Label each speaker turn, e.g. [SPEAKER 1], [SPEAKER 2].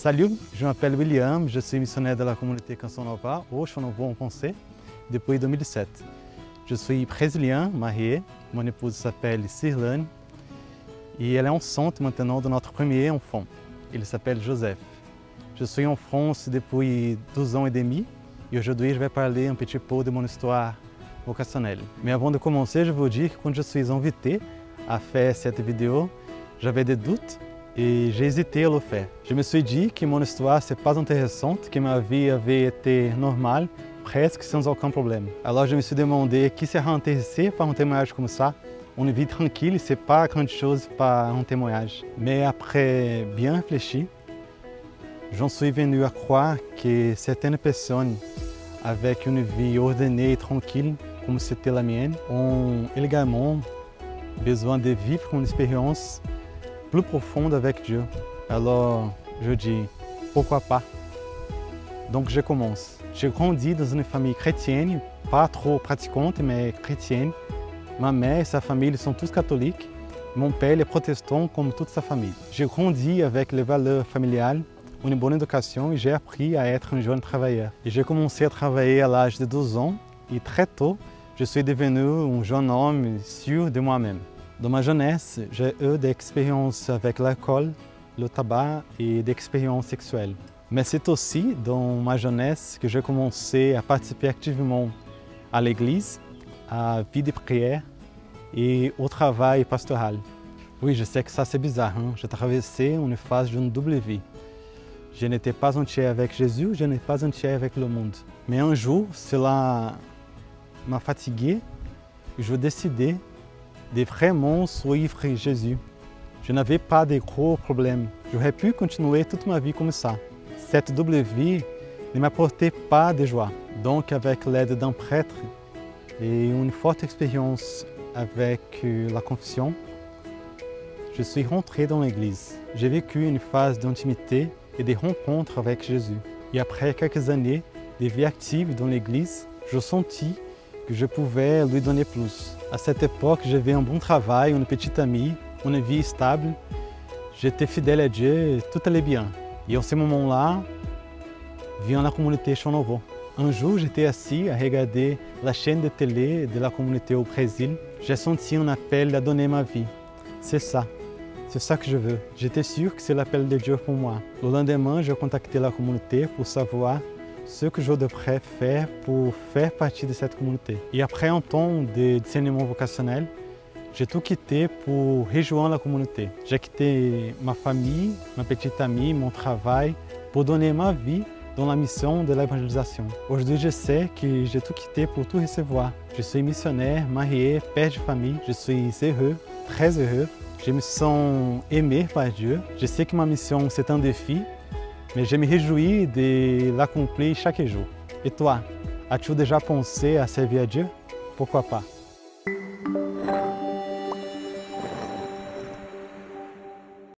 [SPEAKER 1] Salut, je m'appelle William, je suis missionnaire de la communauté Canção Nova au Chão-Novo en français depuis 2007. Je suis brésilien, marié, mon épouse s'appelle Sirlane et elle est enceinte maintenant de notre premier enfant. Il s'appelle Joseph. Je suis en France depuis 12 ans et demi et aujourd'hui je vais parler un petit peu de mon histoire vocationnelle. Mais avant de commencer, je veux dire que quand je suis invité à faire cette vidéo, j'avais des doutes et j'ai hésité à le faire. Je me suis dit que mon histoire c'est pas intéressante, que ma vie avait été normale, presque sans aucun problème. Alors je me suis demandé qui sera intéressé par un témoignage comme ça. Une vie tranquille, c'est pas grande chose par un témoignage. Mais après bien réfléchi, j'en suis venu à croire que certaines personnes avec une vie ordonnée et tranquille, comme c'était la mienne, ont également besoin de vivre une expérience plus profonde avec Dieu. Alors je dis, pourquoi pas? Donc je commence. J'ai grandi dans une famille chrétienne, pas trop pratiquante, mais chrétienne. Ma mère et sa famille sont tous catholiques. Mon père est protestant comme toute sa famille. J'ai grandi avec les valeurs familiales, une bonne éducation et j'ai appris à être un jeune travailleur. Et j'ai commencé à travailler à l'âge de 12 ans et très tôt, je suis devenu un jeune homme sûr de moi-même. Dans ma jeunesse, j'ai eu des expériences avec l'alcool, le tabac et des expériences sexuelles. Mais c'est aussi dans ma jeunesse que j'ai commencé à participer activement à l'église, à la vie de prière et au travail pastoral. Oui, je sais que ça c'est bizarre, hein? J'ai traversé une phase d'une double vie. Je n'étais pas entier avec Jésus, je n'étais pas entier avec le monde. Mais un jour, cela m'a fatigué et je décidai de vraiment suivre Jésus. Je n'avais pas de gros problèmes. J'aurais pu continuer toute ma vie comme ça. Cette double vie ne m'apportait pas de joie. Donc, avec l'aide d'un prêtre et une forte expérience avec la confession, je suis rentré dans l'église. J'ai vécu une phase d'intimité et de rencontre avec Jésus. Et après quelques années de vie active dans l'église, je sentis que je pouvais lui donner plus. À cette époque, j'avais un bon travail, une petite amie, une vie stable. J'étais fidèle à Dieu et tout allait bien. Et en ce moment-là, vient la communauté Chão-Novo. Un jour, j'étais assis à regarder la chaîne de télé de la communauté au Brésil. J'ai senti un appel à donner ma vie. C'est ça que je veux. J'étais sûr que c'est l'appel de Dieu pour moi. Le lendemain, j'ai contacté la communauté pour savoir ce que je devrais faire pour faire partie de cette communauté. Et après un temps de discernement vocationnel, j'ai tout quitté pour rejoindre la communauté. J'ai quitté ma famille, ma petite amie, mon travail, pour donner ma vie dans la mission de l'évangélisation. Aujourd'hui, je sais que j'ai tout quitté pour tout recevoir. Je suis missionnaire, marié, père de famille. Je suis heureux, très heureux. Je me sens aimé par Dieu. Je sais que ma mission, c'est un défi, mais je me réjouis de l'accomplir chaque jour. Et toi, as-tu déjà pensé à servir à Dieu? Pourquoi pas?